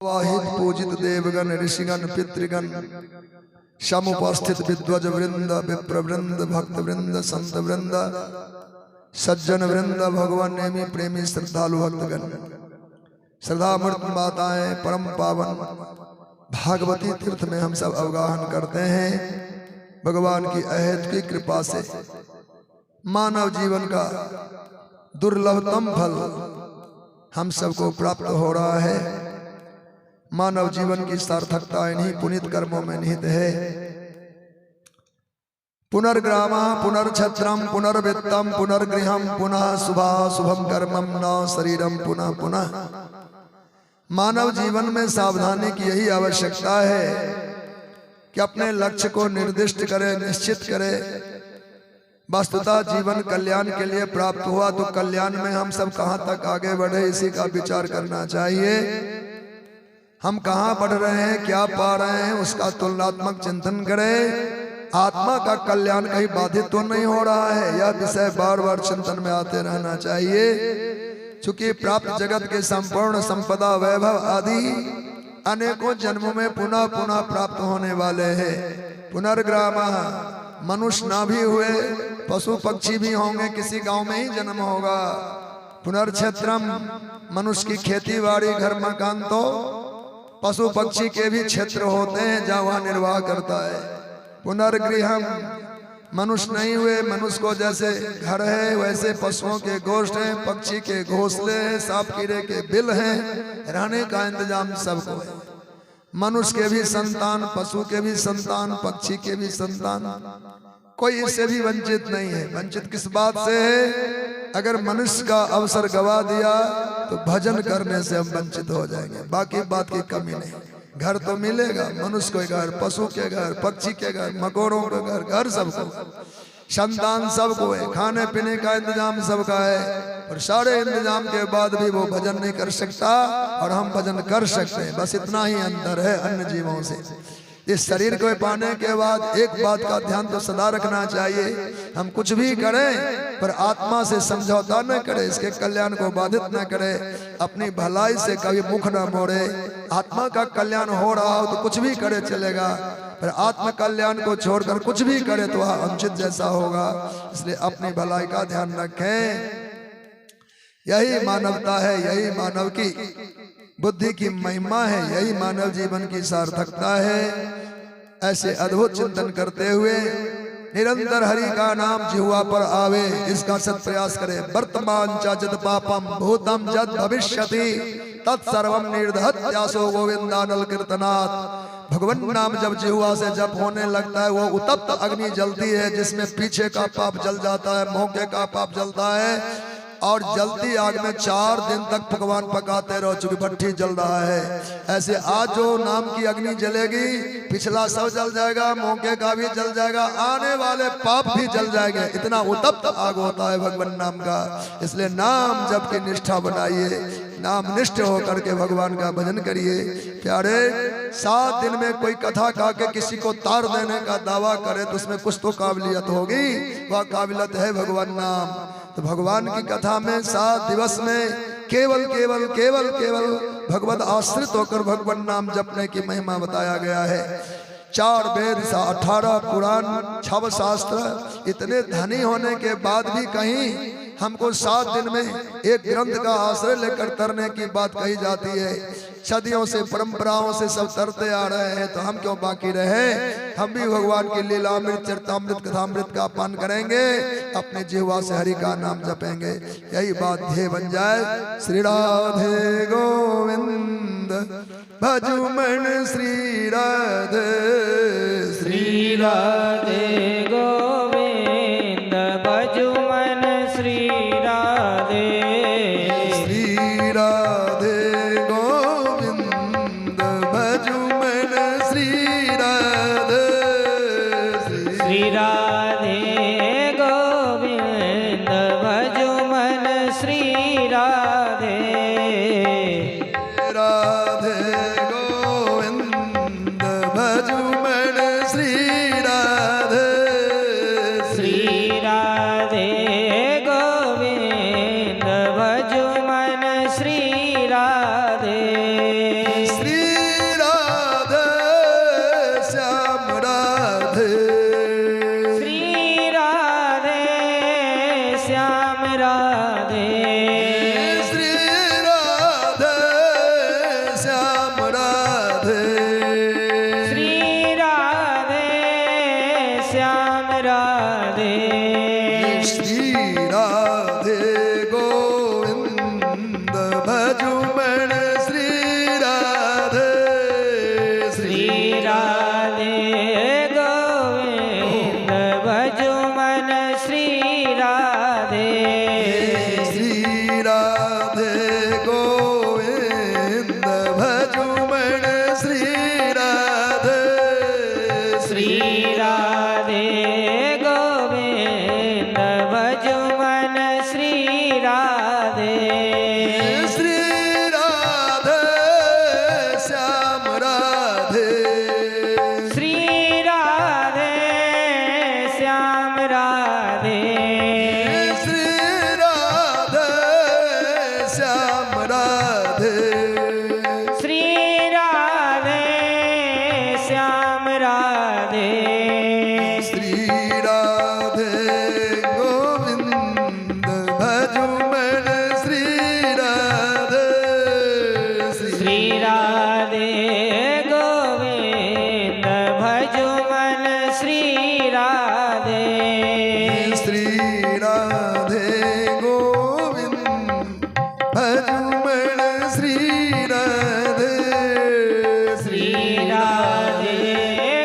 वाहिद पूजित देवगण ऋषिगण पितृगण समुपस्थित विद्वज वृंद विप्र वृंद भक्त वृंद संत वृंद सज्जन वृंद भगवान नेमी प्रेमी श्रद्धालु भक्तगण श्रद्धा मूर्त माताएं परम पावन भागवती तीर्थ में हम सब अवगाहन करते हैं। भगवान की अहेत की कृपा से मानव जीवन का दुर्लभतम फल हम सबको प्राप्त हो रहा है। मानव जीवन की सार्थकता इन्हीं पुनीत कर्मों में निहित है। पुनर्ग्राम पुनर्छत्रम पुनर्वित्तम पुनर्गृहम पुनः शुभा शुभम कर्मम न शरीरम पुनः पुनः। मानव जीवन में सावधानी की यही आवश्यकता है कि अपने लक्ष्य को निर्दिष्ट करे, निश्चित करे। वस्तुतः जीवन कल्याण के लिए प्राप्त हुआ तो कल्याण में हम सब कहाँ तक आगे बढ़े इसी का विचार करना चाहिए। हम कहाँ बढ़ रहे हैं, क्या पा रहे हैं, उसका तुलनात्मक चिंतन करें। आत्मा का कल्याण कहीं बाधित तो नहीं हो रहा है, यह विषय बार बार चिंतन में आते रहना चाहिए। चूंकि प्राप्त जगत के संपूर्ण संपदा वैभव आदि अनेकों जन्मों में पुनः पुनः प्राप्त होने वाले हैं। पुनर्ग्राम मनुष्य ना भी हुए पशु पक्षी भी होंगे, किसी गांव में ही जन्म होगा। पुनर्क्षेत्रम मनुष्य की खेती बाड़ी घर मकान तो पशु पक्षी के भी क्षेत्र होते हैं जहाँ वह निर्वाह करता है। पुनर्गृहम मनुष्य नहीं हुए, मनुष्य को जैसे घर है वैसे पशुओं के गोष्ठ हैं, पक्षी के घोंसले हैं, सांप कीड़े के बिल हैं, रहने का इंतजाम सबको है। मनुष्य के भी संतान, पशु के भी संतान, पक्षी के भी संतान, कोई इससे भी वंचित नहीं है। वंचित किस बात से है? अगर मनुष्य का अवसर गवा दिया तो भजन करने से हम वंचित हो जाएंगे, बाकी बात की कमी नहीं। घर तो मिलेगा, मनुष्य के घर, पशु के घर, पक्षी के घर, मकोड़ों के घर, घर सबको, संतान सबको है, खाने पीने का इंतजाम सबका है। और सारे इंतजाम के बाद भी वो भजन नहीं कर सकता और हम भजन कर सकते हैं। बस इतना ही अंतर है अन्य जीवों से। इस शरीर को पाने के बाद एक बात का ध्यान तो सदा रखना चाहिए, हम कुछ भी करें पर आत्मा से समझौता न करें, इसके कल्याण को बाधित न करें, अपनी भलाई से कभी मुख न मोड़े। आत्मा का कल्याण हो रहा हो तो कुछ भी करे चलेगा, पर आत्म कल्याण को छोड़कर कुछ भी करे तो वह अनुचित जैसा होगा। इसलिए अपनी भलाई का ध्यान रखें। यही मानवता है, यही मानव की बुद्धि की महिमा है, यही मानव जीवन की सार्थकता है। ऐसे अद्भुत चिंतन करते हुए निरंतर हरि का नाम जिह्वा पर आवे, इसका सत प्रयास करें। वर्तमान च जद पापम भूतम जद भविष्यति तत्सर्वम निर्धत्यासो गोविंदानल कीर्तनात्। भगवान नाम जब जिह्वा से जप होने लगता है वो उत्तप्त अग्नि जलती है, जिसमें पीछे का पाप जल जाता है, मौके का पाप जलता है। और जलती आग में 4 दिन तक पकवान पकाते रहो, चूंकि भट्ठी जल रहा है। ऐसे आज जो नाम की अग्नि जलेगी, पिछला सब जल जाएगा, मौके का भी जल जाएगा, आने वाले पाप भी जल जाएंगे। इतना उत्तप्त आग होता है भगवान नाम का। इसलिए नाम जप की निष्ठा बनाइए, नाम निष्ठ होकर के भगवान का भजन करिए। प्यारे 7 दिन में कोई कथा गा के किसी को तार देने का दावा करे तो उसमें कुछ तो काबिलियत होगी, वह काबिलियत है भगवान नाम। तो भगवान की कथा में 7 दिवस में केवल केवल केवल केवल भगवत आश्रित होकर भगवान नाम जपने की महिमा बताया गया है। 4 वेद 18 पुराण 6 शास्त्र, इतने धनी होने के बाद भी कहीं हमको 7 दिन में एक ग्रंथ का आश्रय लेकर तरने की बात कही जाती है। सदियों से परंपराओं से सब तरते आ रहे हैं, तो हम क्यों बाकी रहे? हम भी भगवान की लीलामृत चरितामृत कथामृत का पान करेंगे, अपने जिह्वा से हरि का नाम जपेंगे। यही बात ध्येय बन जाए। श्री राधे गोविंद भजुमन श्री राधे, श्री राधे गोविंद भजुमन श्री राधे, श्री राधे गोविंद भजुमन श्री राधे, श्री राधे गोविंद भजुमन श्री राधे, राधे गोविंद भजुमन श्री राधे, श्री राधे गोविंद भजुमन श्री राधे, श्री श्याम राधे श्री राधे श्याम राधे श्री राधे गोविंद भजुमन श्री राधे श्री राधे गोविंद भजुमन श्री राधे श्री राधे गोविंद भजुमन श्री राधे श्री राधे गोविंद भजुमन श्री राधे श्री राधे श्याम राधे श्री राधे श्याम राधे श्री राधे श्याम राधे श्री राधे श्याम राधे श्री राधे गोविंद भजुमन श्री राधे श्री राधे गोविंद भजुमन श्री राधे श्री राधे गोविंद भजुमन श्री राधे श्री राधे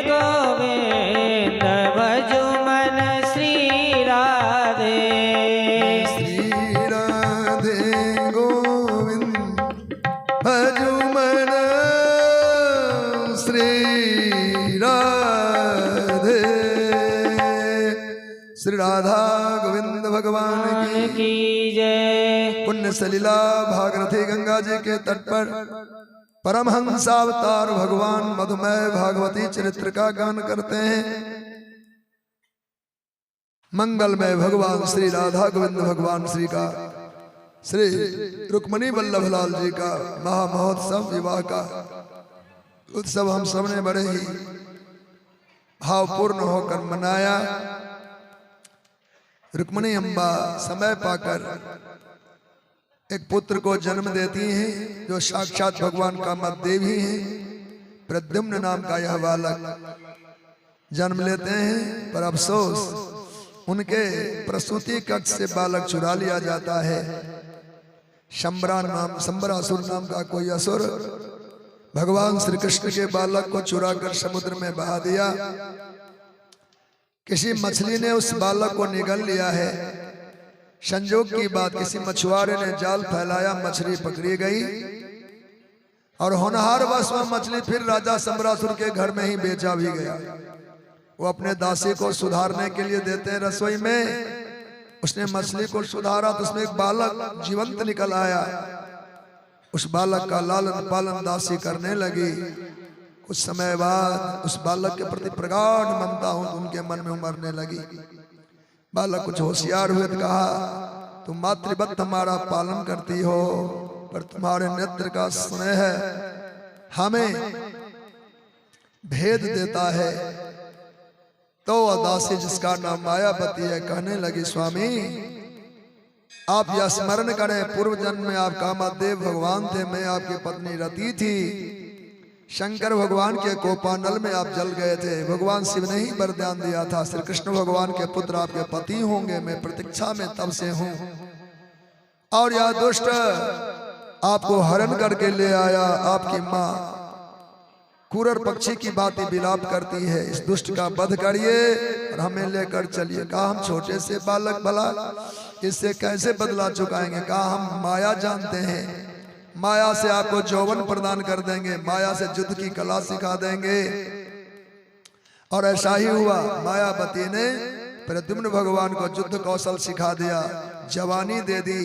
गोविंद भजुमन श्री राधे श्री राधे गोविंद भजुमन श्री राधे श्री राधा गोविंद भगवान की जय पुण्य सलीला भागरथी गंगा जी के तट पर परमहंस अवतार भगवान मधुमेह भागवती चरित्र का गान करते हैं। मंगलमय भगवान श्री राधा गोविंद भगवान श्री का श्री रुक्मणी वल्लभ लाल जी का महामहोत्सव विवाह का उत्सव हम सबने बड़े ही भावपूर्ण होकर मनाया। रुक्मणी अम्बा समय पाकर एक पुत्र को जन्म देती हैं जो साक्षात भगवान कामद देवी हैं। प्रद्युम्न नाम का यह बालक जन्म लेते हैं, पर अफसोस उनके प्रसूति कक्ष से बालक चुरा लिया जाता है। शंबरासुर नाम का कोई असुर भगवान श्री कृष्ण के बालक को चुरा कर समुद्र में बहा दिया। किसी मछली ने उस बालक को निगल लिया है। संजोग की बात, किसी मछुआरे ने जाल फैलाया, मछली पकड़ी गई और होनहार वश वह मछली फिर राजा शंबरासुर के घर में ही बेचा भी गया। वो अपने दासी को सुधारने के लिए देते हैं रसोई में। उसने मछली को सुधारा तो उसमें एक बालक जीवंत निकल आया। उस बालक का लालन पालन दासी करने लगी। कुछ समय बाद उस बालक के प्रति प्रगाढ़ ममता उनके मन में उमरने लगी। बालक कुछ होशियार हुए तो कहा, तुम मातृवत हमारा पालन करती हो, पर तुम्हारे नेत्र का स्नेह हमें भेद देता है। तो दासी जिसका नाम मायावती है कहने लगी, स्वामी आप यह स्मरण करें, पूर्व जन्म में आप कामदेव भगवान थे, मैं आपकी पत्नी रति थी। शंकर भगवान के कोपानल में आप जल गए थे। भगवान शिव ने ही वरदान दिया था, श्री कृष्ण भगवान के पुत्र आपके पति होंगे। मैं प्रतीक्षा में तब से हूँ। और यह दुष्ट आपको हरण करके ले आया। आपकी माँ कुरर पक्षी की भांति विलाप करती है, इस दुष्ट का वध करिए और हमें लेकर चलिए। कहा हम छोटे से बालक, भला इससे कैसे बदला चुकाएंगे। कहा हम माया जानते हैं, माया से आपको यौवन प्रदान कर देंगे, माया से युद्ध की कला सिखा देंगे। और ऐसा ही हुआ। मायावती ने प्रद्युम्न भगवान को युद्ध कौशल सिखा दिया, जवानी दे दी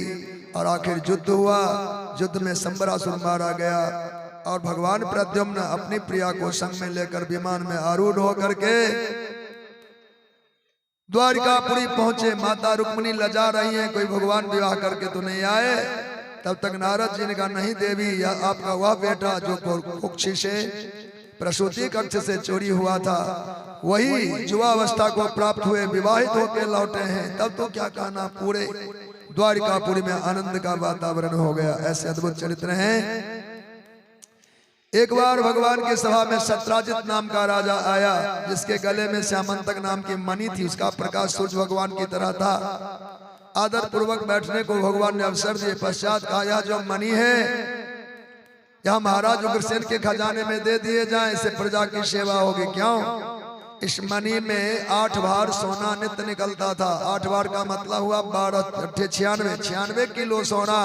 और आखिर युद्ध हुआ। युद्ध में शंबरासुर मारा गया और भगवान प्रद्युम्न अपनी प्रिया को संग में लेकर विमान में आरूढ़ होकर के द्वारिकापुरी पहुंचे। माता रुक्मिणी लजा रही हैं, कोई भगवान विवाह करके तो नहीं आए। तब तक नारद जी ने कहा, नहीं देवी, यह आपका वह बेटा जो कुक्षी से प्रसूति कक्ष से चोरी हुआ था, वही युवावस्था को प्राप्त हुए विवाहित होकर लौटे हैं। तब तो क्या कहना, पूरे द्वारिकापुरी में आनंद का वातावरण हो गया। ऐसे अद्भुत चरित्र हैं। एक बार भगवान की सभा में सत्राजित नाम का राजा आया, जिसके गले में श्यामंतक नाम की मणि थी। उसका प्रकाश सूर्य भगवान की तरह था। आदर पूर्वक बैठने को भगवान ने अवसर दिए। पश्चात कहा, यह जो मणि है यह महाराज उग्रसेन के खजाने में दे दिए जाए, इससे प्रजा की सेवा होगी। क्यों? इस मणि में 8 बार सोना नित्य निकलता था। 8 बार का मतलब हुआ 12 96 किलो सोना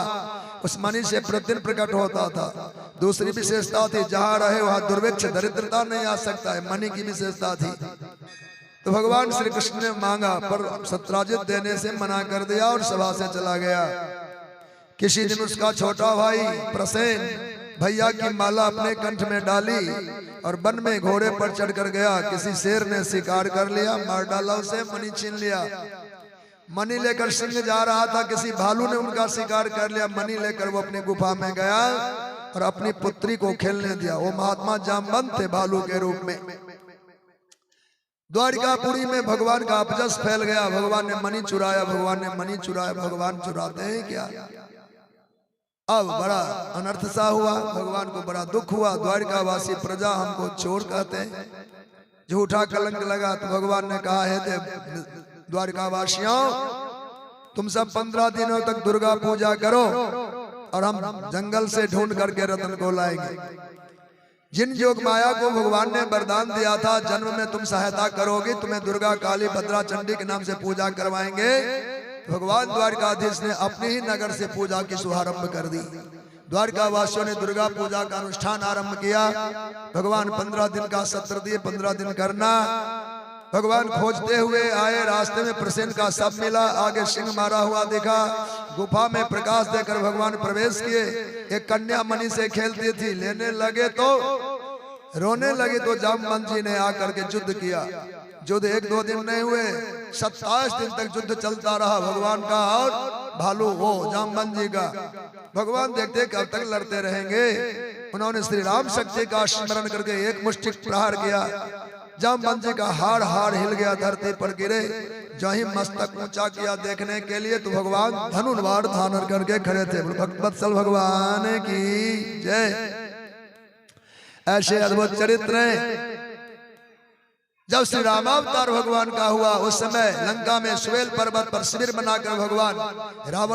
उस मणि से प्रतिदिन प्रकट होता था। दूसरी विशेषता थी, जहां रहे वहां दुर्भिक्ष दरिद्रता नहीं आ सकता है, मणि की विशेषता थी। तो भगवान श्री कृष्ण ने मांगा, पर सत्राजित देने से मना कर दिया और सभा से चला गया। किसी दिन उसका छोटा भाई प्रसेन भैया की माला अपने कंठ में डाली और वन में घोड़े पर चढ़कर गया। किसी शेर ने शिकार कर लिया, मार डाला उसे, मणि छीन लिया। मणि लेकर सिंह जा रहा था, किसी भालू ने उनका शिकार कर लिया। मणि लेकर वो अपनी गुफा में गया और अपनी पुत्री को खेलने दिया। वो महात्मा जामवंत थे भालू के रूप में। द्वारिकापुरी में भगवान का अपजस फैल गया। भगवान ने मणि चुराया, भगवान ने मणि चुराया। भगवान चुराते हैं क्या? अब बड़ा अनर्थ सा हुआ, भगवान को बड़ा दुख हुआ। द्वारिकावासी प्रजा हमको चोर कहते हैं, झूठा कलंक लगा। तो भगवान ने कहा, है द्वारिकावासियों, तुम सब 15 दिनों तक दुर्गा पूजा करो और हम जंगल से ढूंढ करके रत्न को लाएंगे। जिन योग माया को भगवान ने वरदान दिया था, जन्म में तुम सहायता करोगे, तुम्हें दुर्गा काली भद्रा चंडी के नाम से पूजा करवाएंगे। भगवान द्वारकाधीश ने अपने ही नगर से पूजा की शुभारंभ कर दी। द्वारका वासियों ने दुर्गा पूजा का अनुष्ठान आरंभ किया। भगवान 15 दिन का सत्र दिए, 15 दिन करना। भगवान खोजते हुए आए, रास्ते में प्रसेन का शव मिला, आगे सिंह मारा हुआ देखा। गुफा में प्रकाश देकर भगवान प्रवेश किए। एक कन्या मणि से खेलती थी, लेने लगे तो रोने लगी। तो जामवंत जी ने आकर के युद्ध किया। युद्ध 1-2 दिन नहीं हुए, 27 दिन तक युद्ध चलता रहा भगवान का और भालू वो जामवंत जी का। भगवान देखते कब तक लड़ते रहेंगे। उन्होंने श्री राम शक्ति का स्मरण करके एक मुष्टि प्रहार किया। जामवंत जी का हाड़ हिल गया, धरती पर गिरे। जहीं मस्तक ऊंचा किया देखने के लिए, तो भगवान धनुर्वाण धारण करके खड़े थे। भक्तवत्सल भगवान की जय। ऐसे अद्भुत चरित्र हैं। जब श्री रामावतार भगवान का हुआ, उस समय लंका में सुवेल पर्वत पर शिविर बनाकर भगवान रावण